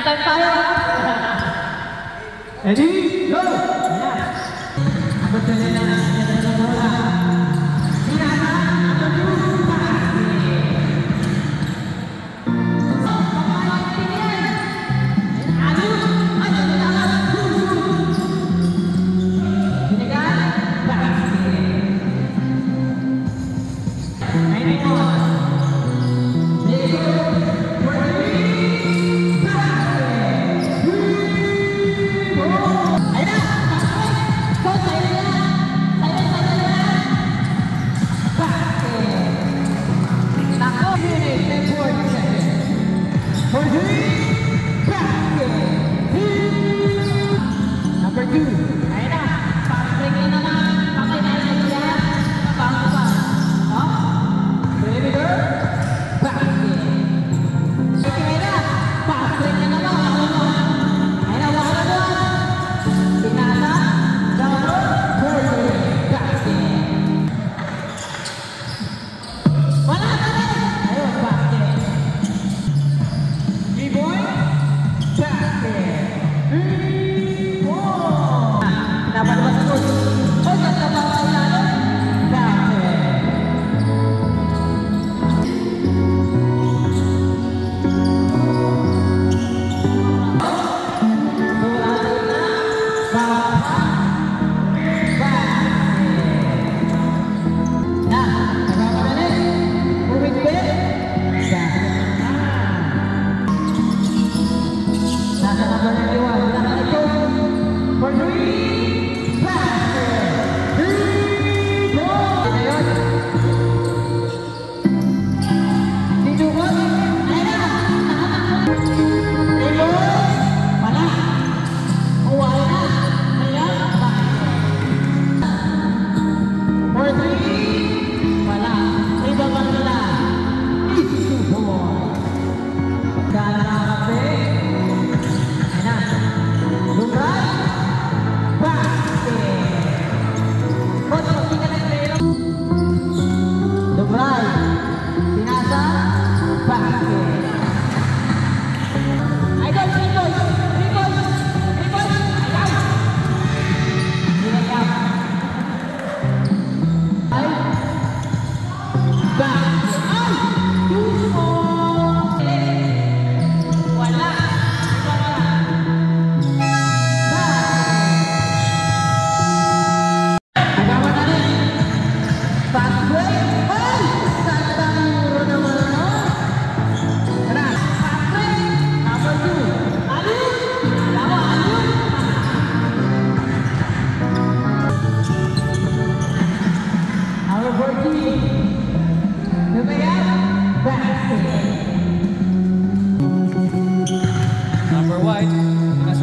time tayo. Ready? Go! Abot na nila na bola.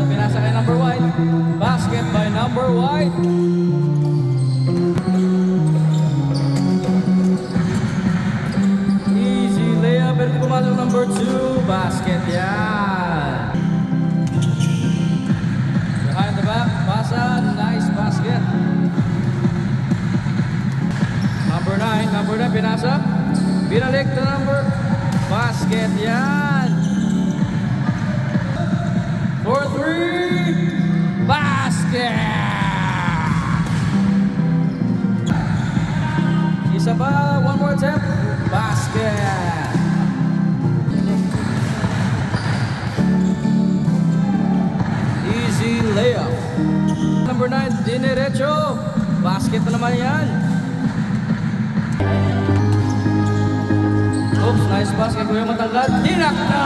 Pinasa, number 2, basket by number White. Easy layup, pero pumasok number 2, basket yan. Behind the back, pasa, nice basket. Number 9 pinasa, binalik to number, basket yan. 4-3, basket! Isa pa, one more attempt, basket! Easy layup. Number 9, diniretso, basket na naman yan. Oops, nice basket, kuya matanggal, dinakta!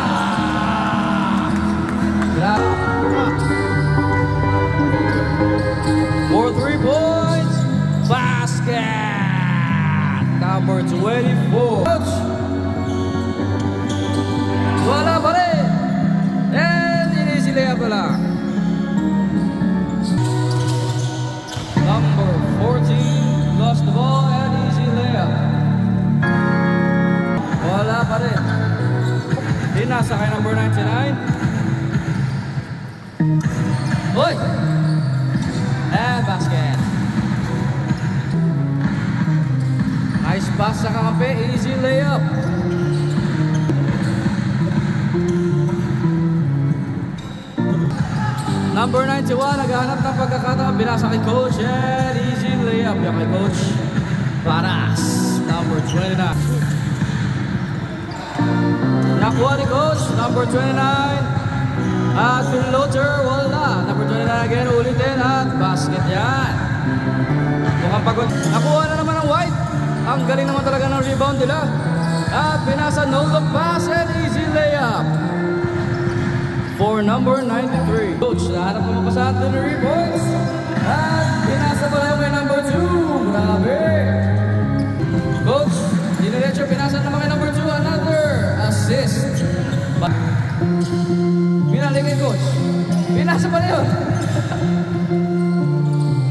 4 3-points, basket, number 24. Wala pa rin, and easy layup na lang. Number 14 lost the ball and easy layup. Wala pa rin, dinasa kay number 99. Hoy! And basket. Nice pass sa kakampi, easy layup. Number 91, naghahanap ng pagkakataon. Binasa kay Coach and easy layup. Yan kay Coach Paras. Number 29. Nakuha ni Coach. Number 29. At floater, wala. Number 29 again, ulitin at basket yan. Mukhang pagod. Nakuha na naman ang white. Ang galing naman talaga ng rebound nila. At pinasa no look pass and easy layup. For number 93. Coach, nahanap mo pa sa atin ng 3 points. At pinasa pala yung kay number 2. Grabe. Coach, diniretso pinasa naman kay number 2. Another assist. Pinali kay Coach. Pinasa pala yun.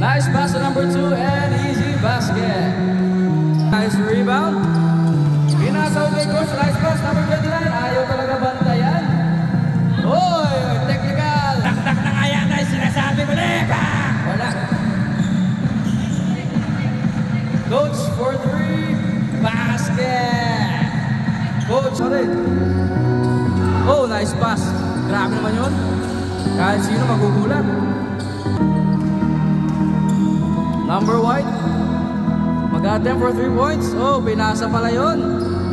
Nice pass to number 2 and easy basket. Nice rebound. Pinasa kay Coach. Nice pass number 29. Ayaw talaga bantayan. Oy, technical. Tak-tak na kaya na sinasabi ko na. Wala. Coach for 3. Basket. Coach ulit. Oh, nice pass. Grabe naman yun. Kahit sino magugulat. Number white. Mag-attempt for 3 points. Oh, pinasa pala yun.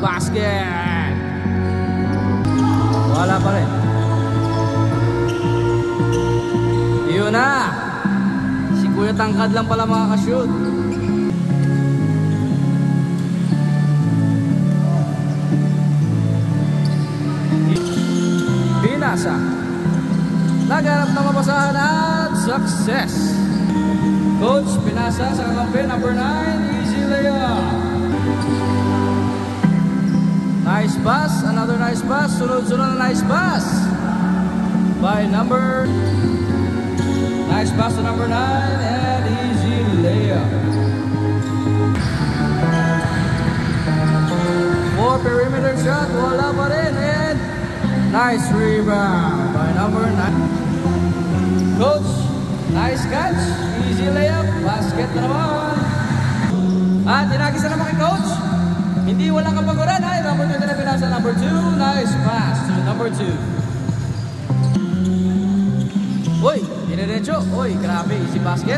Basket. Wala pa rin. Yun na. Si Kuya Tangkad lang pala makakashoot. Pinasa. Naghanap na mabasahan at success. Coach, pinasa sa kakampi. Number 9, easy layup. Nice pass. Another nice pass. Sunod-sunod na nice pass. By number... Nice pass to number 9 and easy layup. For perimeter shot, wala pa rin. And nice rebound by number 9. Coach, nice catch. Easy layup. Basket na naman. At tinagisa naman kay Coach. Hindi walang kapaguran. Ay, number 2 na pinasa. Number 2. Nice pass to number 2. Uy, diniretso. Uy, grabe. Easy basket.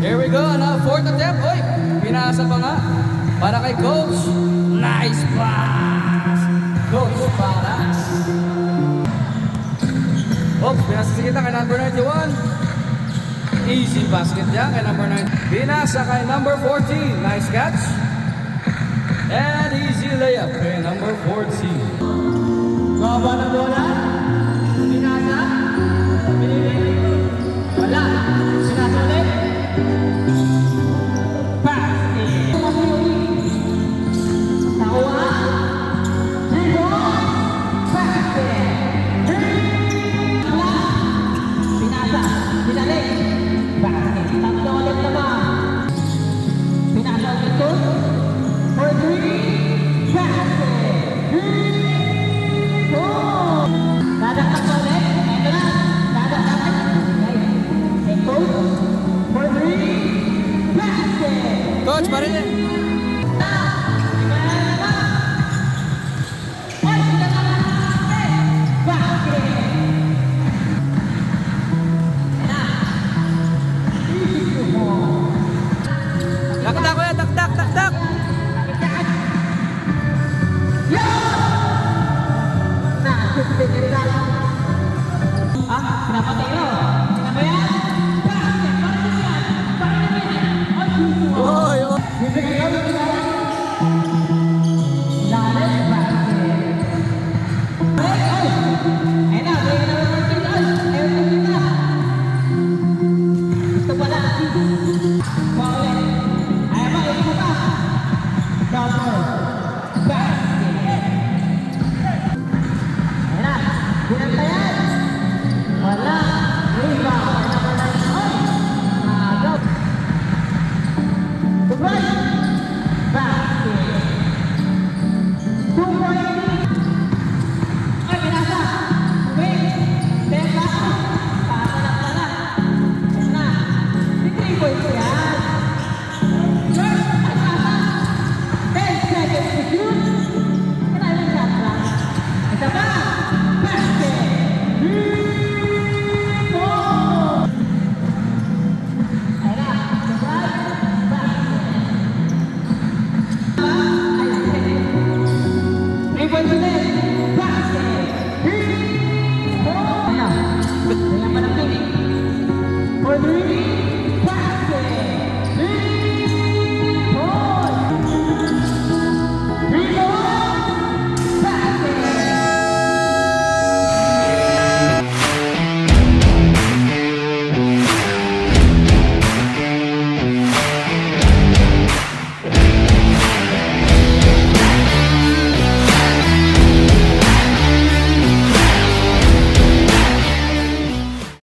Here we go. Now, 4th attempt. Uy, pinasa pa nga. Para kay Coach. Nice pass. Coach Paras. Oops, pinasa sa kita kay number 91. Easy basket yan kay number 9. Pinasa kay number 14. Nice catch. And easy layup kay number 14. Baba na bola.